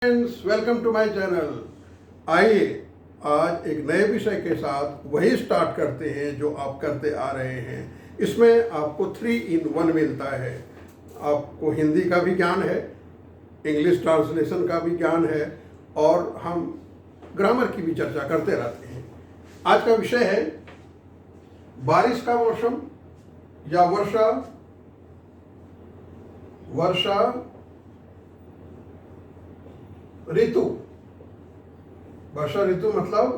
Friends, welcome to my channel. आइए आज एक नए विषय के साथ वही स्टार्ट करते हैं जो आप करते आ रहे हैं। इसमें आपको 3 in 1 मिलता है। आपको हिंदी का भी ज्ञान है, इंग्लिश ट्रांसलेशन का भी ज्ञान है और हम ग्रामर की भी चर्चा करते रहते हैं। आज का विषय है बारिश का मौसम या वर्षा ऋतु। वर्षा ऋतु मतलब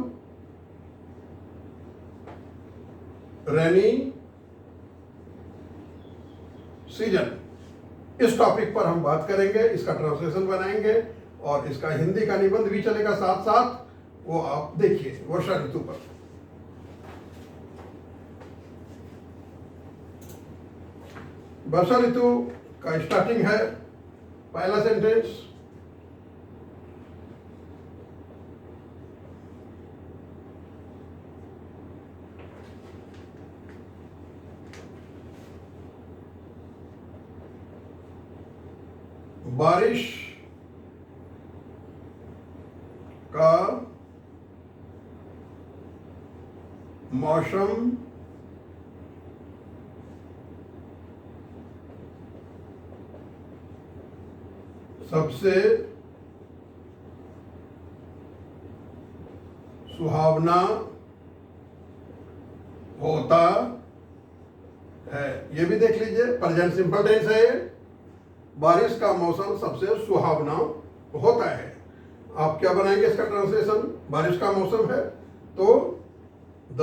रेनी सीजन। इस टॉपिक पर हम बात करेंगे, इसका ट्रांसलेशन बनाएंगे और इसका हिंदी का निबंध भी चलेगा साथ साथ, वो आप देखिए। वर्षा ऋतु पर वर्षा ऋतु का स्टार्टिंग है, पहला सेंटेंस। बारिश का मौसम सबसे सुहावना होता है। ये भी देख लीजिए, प्रेजेंट सिंपल टेंस है ये। बारिश का मौसम सबसे सुहावना होता है। आप क्या बनाएंगे इसका ट्रांसलेशन? बारिश का मौसम है तो द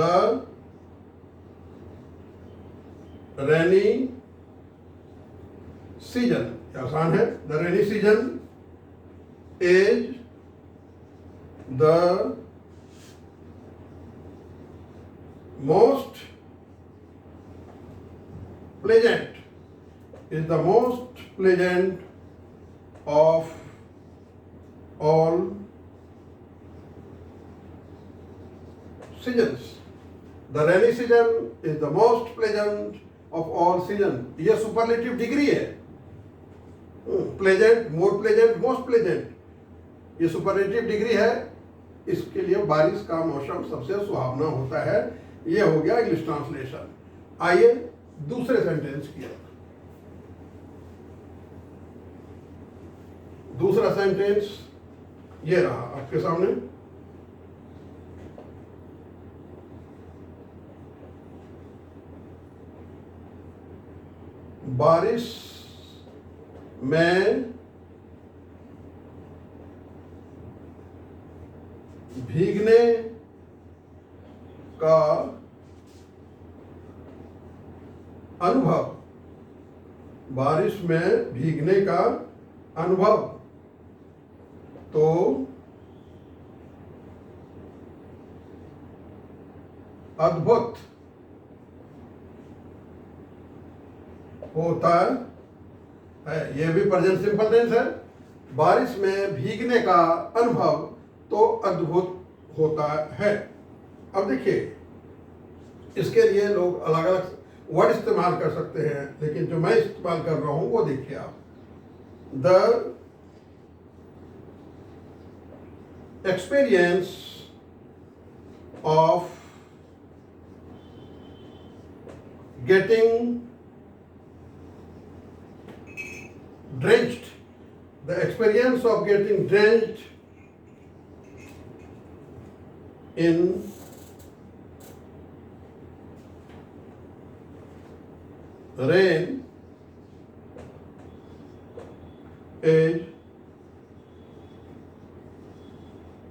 रेनी सीजन, आसान है। The rainy season is the most pleasant of all seasons. The rainy season is the most pleasant of all seasons. ये सुपरलेटिव डिग्री है। प्लेजेंट, मोर प्लेजेंट, मोस्ट प्लेजेंट, ये सुपरलेटिव डिग्री है। इसके लिए बारिश का मौसम सबसे सुहावना होता है। ये हो गया इंग्लिश ट्रांसलेशन। आइए दूसरे सेंटेंस की ओर। दूसरा सेंटेंस ये रहा आपके सामने। बारिश में भीगने का अनुभव, बारिश में भीगने का अनुभव तो अद्भुत होता है। यह भी प्रेजेंट सिंपल टेंस है। बारिश में भीगने का अनुभव तो अद्भुत होता है। अब देखिए, इसके लिए लोग अलग अलग वर्ड इस्तेमाल कर सकते हैं, लेकिन जो मैं इस्तेमाल कर रहा हूं वो देखिए आप। The experience of getting drenched, the experience of getting drenched in rain is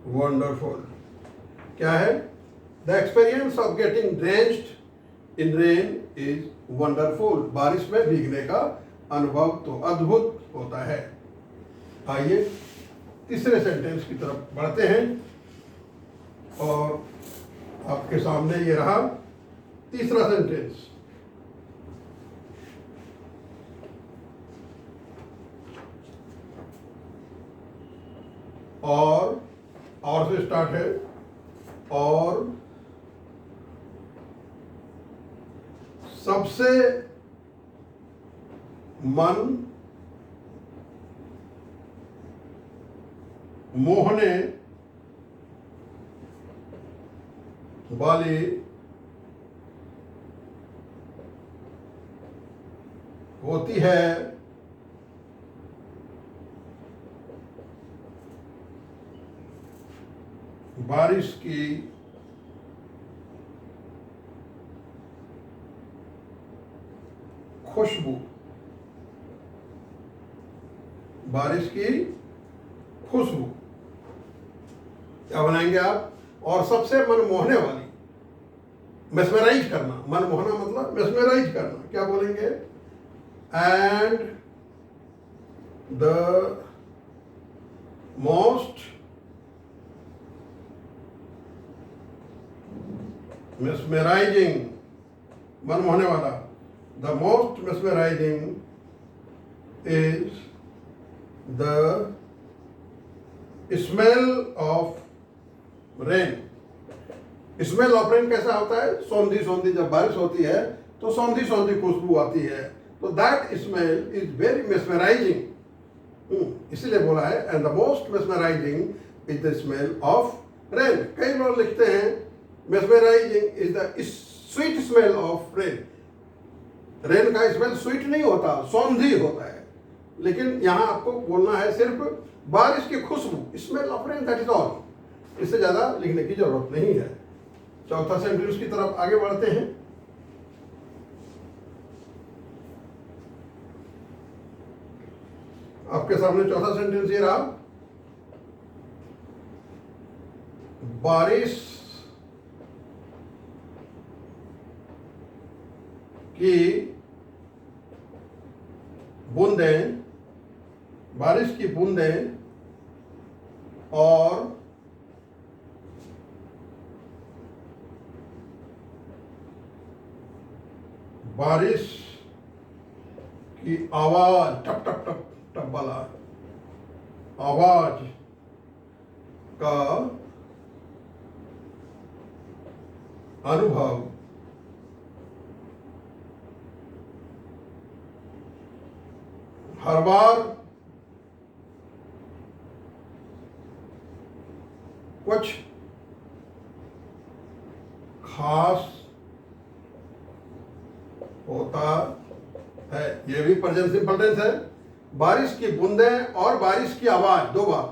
wonderful. क्या है? The experience of getting drenched in rain is wonderful. बारिश में भीगने का अनुभव तो अद्भुत होता है। आइए तीसरे सेंटेंस की तरफ बढ़ते हैं और आपके सामने ये रहा तीसरा सेंटेंस। और से स्टार्ट है। और सबसे मन मोहने वाली होती है बारिश की खुशबू, बारिश की खुशबू क्या बनाएंगे आप? और सबसे मनमोहने वाली, मेस्मराइज करना, मनमोहना मतलब मेस्मराइज करना, क्या बोलेंगे? एंड द मोस्ट मेस्मराइजिंग, मनमोहने वाला, the most mesmerising is the smell of rain. Smell of rain कैसा होता है? सौंधी सौंधी, जब बारिश होती है तो सौंधी सौंधी खुशबू आती है, तो that smell is very mesmerising, इसीलिए बोला है and the most mesmerising is the smell of rain. कई लोग लिखते हैं mesmerising is the sweet smell of rain. Rain का स्मेल स्वीट नहीं होता, सौंधी होता है, लेकिन यहां आपको बोलना है सिर्फ बारिश की खुशबू, smell of rain, that is all. इससे ज्यादा लिखने की जरूरत नहीं है। चौथा सेंटेंस की तरफ आगे बढ़ते हैं। आपके सामने चौथा सेंटेंस ये रहा, बारिश की बूंदें, बारिश की बूंदें और बारिश की आवाज, टप टप टप टप वाला आवाज का अनुभव हर बार कुछ खास होता है। यह भी प्रेजेंट सिंपल टेंस है। बारिश की बूंदें और बारिश की आवाज, दो बार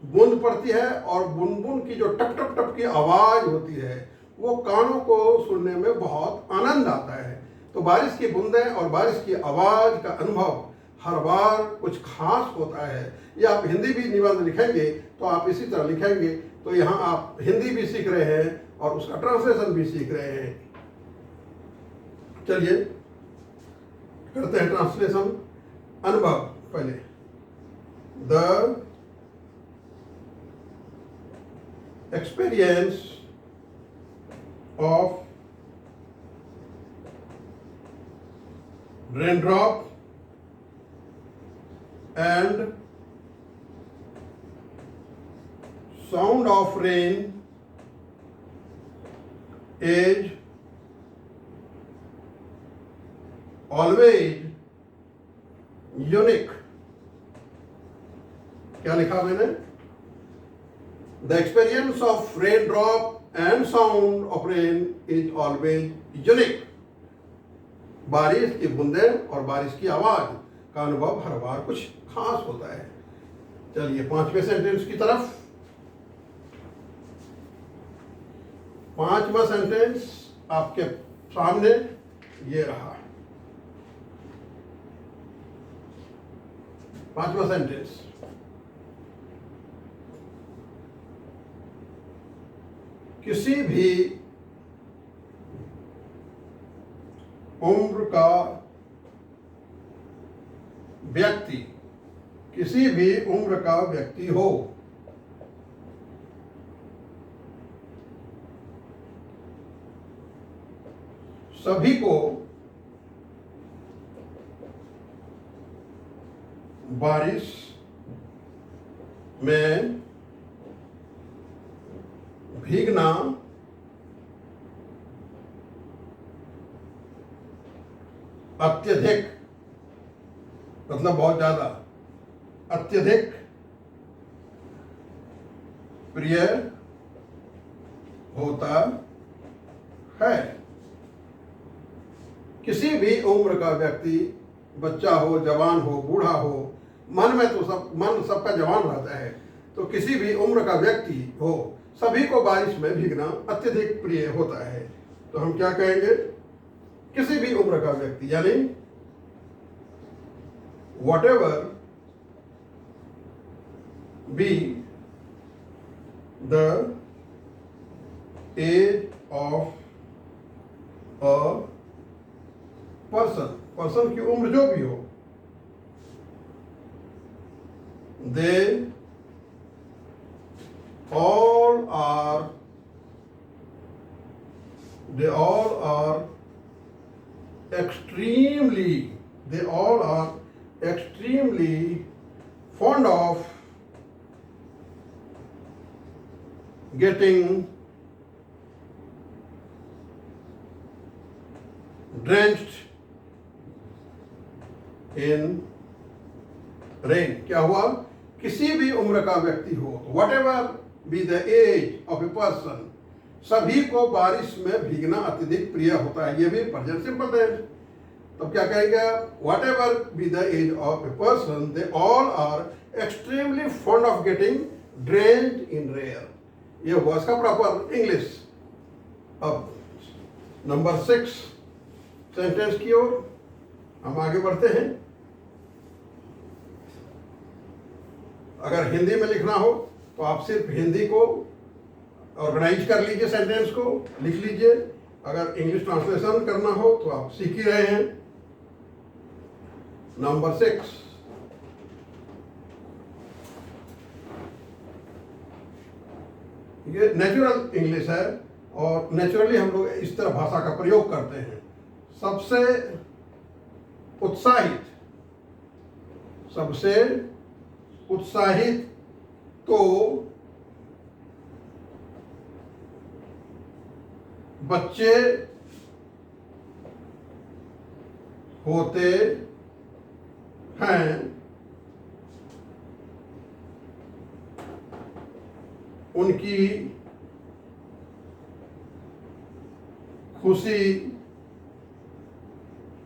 बूंद पड़ती है और बूंद बूंद की जो टप टप टप की आवाज होती है वो कानों को सुनने में बहुत आनंद आता है। तो बारिश की बूंदें और बारिश की आवाज का अनुभव हर बार कुछ खास होता है। या आप हिंदी भी निबंध लिखेंगे तो आप इसी तरह लिखेंगे। तो यहाँ आप हिंदी भी सीख रहे हैं और उसका ट्रांसलेशन भी सीख रहे हैं। चलिए करते हैं ट्रांसलेशन। अनुभव पहले, the experience of raindrop and sound of rain is always unique। क्या लिखा मैंने? The experience of raindrop and sound of rain is always unique। बारिश की बूंदें और बारिश की आवाज का अनुभव हर बार कुछ खास होता है। चलिए पांचवें सेंटेंस की तरफ। पांचवा सेंटेंस आपके सामने ये रहा। पांचवा सेंटेंस, किसी भी उम्र का व्यक्ति, किसी भी उम्र का व्यक्ति हो, सभी को बारिश में भीगना अत्यधिक, मतलब बहुत ज्यादा, अत्यधिक प्रिय होता है। किसी भी उम्र का व्यक्ति, बच्चा हो, जवान हो, बूढ़ा हो, मन में तो मन सबका जवान रहता है, तो किसी भी उम्र का व्यक्ति हो, सभी को बारिश में भीगना अत्यधिक प्रिय होता है। तो हम क्या कहेंगे? किसी भी उम्र का व्यक्ति, यानी whatever be the age of a person की उम्र जो भी हो, they all are extremely fond of getting drenched in rain। क्या हुआ? किसी भी उम्र का व्यक्ति हो, whatever be the age of a person, सभी को बारिश में भीगना अत्यधिक प्रिय होता है। ये भी प्रेजेंट सिंपल टेंस। तो क्या कहेंगे? whatever be the age of a person, they all are extremely fond of getting drenched in rain। ये हुआ इसका प्रॉपर इंग्लिश। अब नंबर 6 सेंटेंस की ओर हम आगे बढ़ते हैं। अगर हिंदी में लिखना हो तो आप सिर्फ हिंदी को ऑर्गेनाइज कर लीजिए, सेंटेंस को लिख लीजिए। अगर इंग्लिश ट्रांसलेशन करना हो तो आप सीख ही रहे हैं। नंबर 6, ये नेचुरल इंग्लिश है और नेचुरली हम लोग इस तरह भाषा का प्रयोग करते हैं। सबसे उत्साहित तो बच्चे होते हैं, उनकी खुशी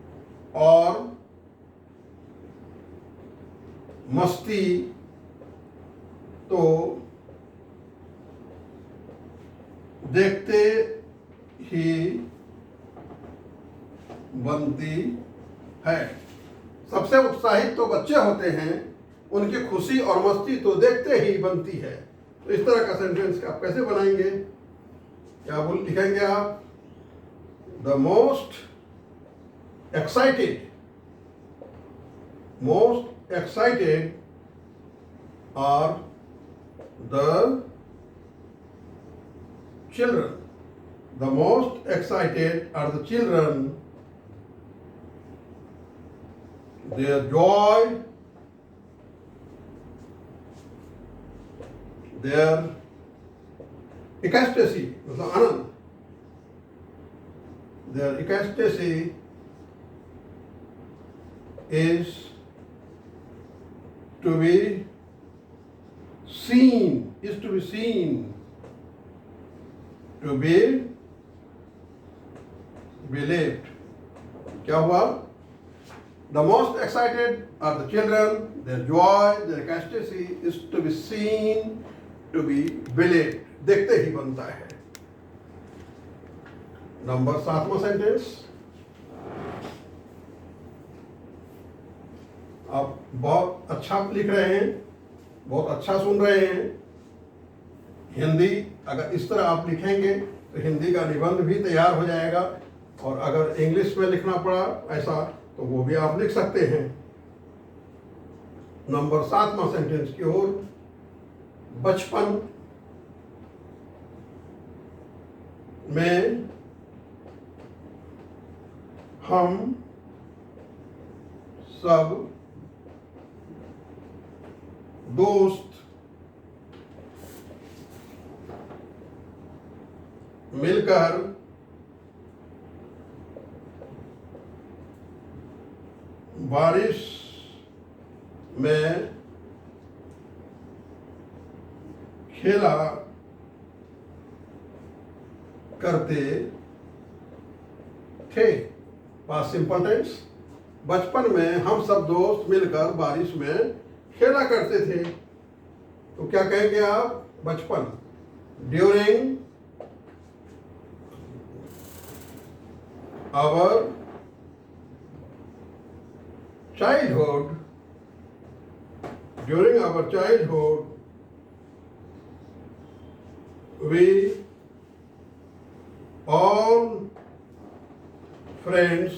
और मस्ती तो देखते ही बनती है। सबसे उत्साहित तो बच्चे होते हैं, उनकी खुशी और मस्ती तो देखते ही बनती है। तो इस तरह का सेंटेंस आप कैसे बनाएंगे? क्या लिखेंगे आप? The most excited are the children. The most excited are the children. Their joy, their ecstasy, मतलब आनंद, their ecstasy is to be seen, to be believed। क्या हुआ? The most excited are the children, their joy, their ecstasy is to be seen, to be believed। देखते ही बनता है। Number 7वां sentence. आप बहुत अच्छा लिख रहे हैं, बहुत अच्छा सुन रहे हैं। हिंदी अगर इस तरह आप लिखेंगे तो हिंदी का निबंध भी तैयार हो जाएगा, और अगर इंग्लिश में लिखना पड़ा ऐसा तो वो भी आप लिख सकते हैं। नंबर 7वां सेंटेंस की ओर। बचपन में हम सब दोस्त मिलकर बारिश में खेला करते थे। Past simple tense. बचपन में हम सब दोस्त मिलकर बारिश में खेला करते थे। तो क्या कहेंगे आप? बचपन। During our childhood, during our childhood, we all friends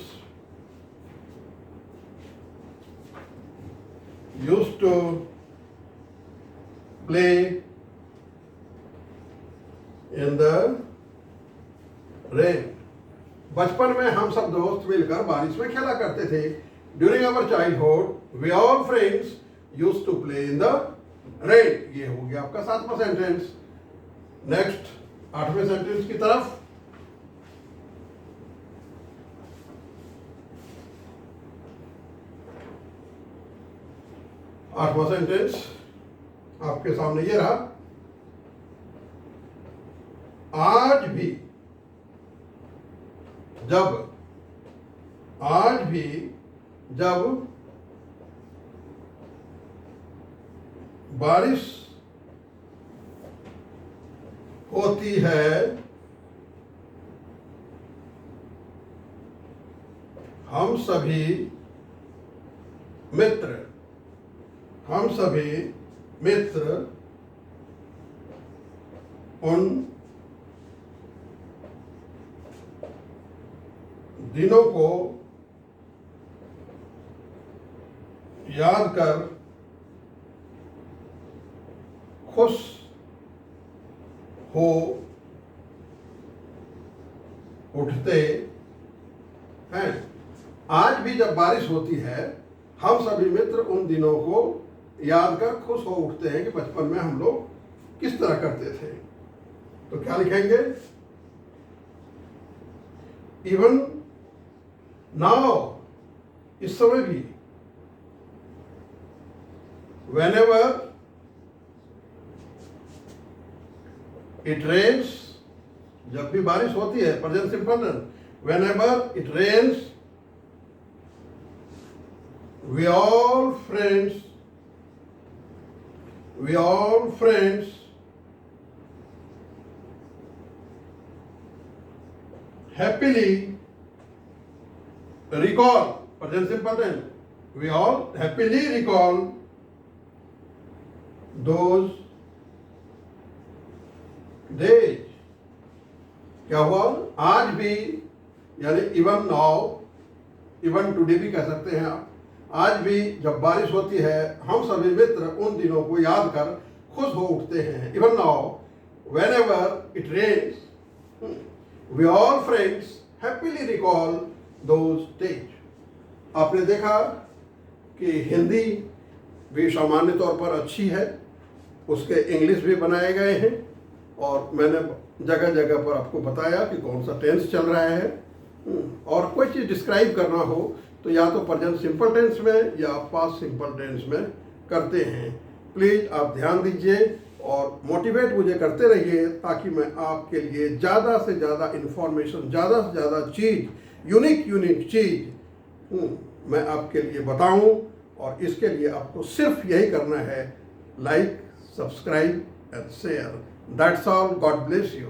used to play in the rain. बचपन में हम सब दोस्त मिलकर बारिश में खेला करते थे। During our childhood, we all friends used to play in the rain. ये हो गया आपका 7वां सेंटेंस। नेक्स्ट 8वें सेंटेंस की तरफ। आठवां सेंटेंस आपके सामने ये रहा। आज भी जब बारिश होती है, हम सभी मित्र उन दिनों को याद कर खुश हो उठते हैं। आज भी जब बारिश होती है, हम सभी मित्र उन दिनों को याद कर खुश हो उठते हैं कि बचपन में हम लोग किस तरह करते थे। तो क्या लिखेंगे? इवन नाउ, इस समय भी। Whenever it rains, जब भी बारिश होती है, present simple tense. Whenever it rains, we all friends happily recall, present simple tense, we all happily recall those days. क्या हुआ? आज भी, यानी इवन नाउ, इवन टुडे भी कह सकते हैं आप। आज भी जब बारिश होती है, हम सभी मित्र उन दिनों को याद कर खुश हो उठते हैं। Even now, whenever it rains, we all friends happily recall those days. आपने देखा कि हिंदी भी सामान्य तौर पर अच्छी है, उसके इंग्लिश भी बनाए गए हैं, और मैंने जगह जगह पर आपको बताया कि कौन सा टेंस चल रहा है। और कोई चीज़ डिस्क्राइब करना हो तो या तो प्रेजेंट सिंपल टेंस में या पास्ट सिंपल टेंस में करते हैं। प्लीज़ आप ध्यान दीजिए और मोटिवेट मुझे करते रहिए, ताकि मैं आपके लिए ज़्यादा से ज़्यादा इन्फॉर्मेशन, ज़्यादा से ज़्यादा चीज़, यूनिक चीज़ मैं आपके लिए बताऊं। और इसके लिए आपको सिर्फ यही करना है, like, subscribe and share. That's all. God bless you.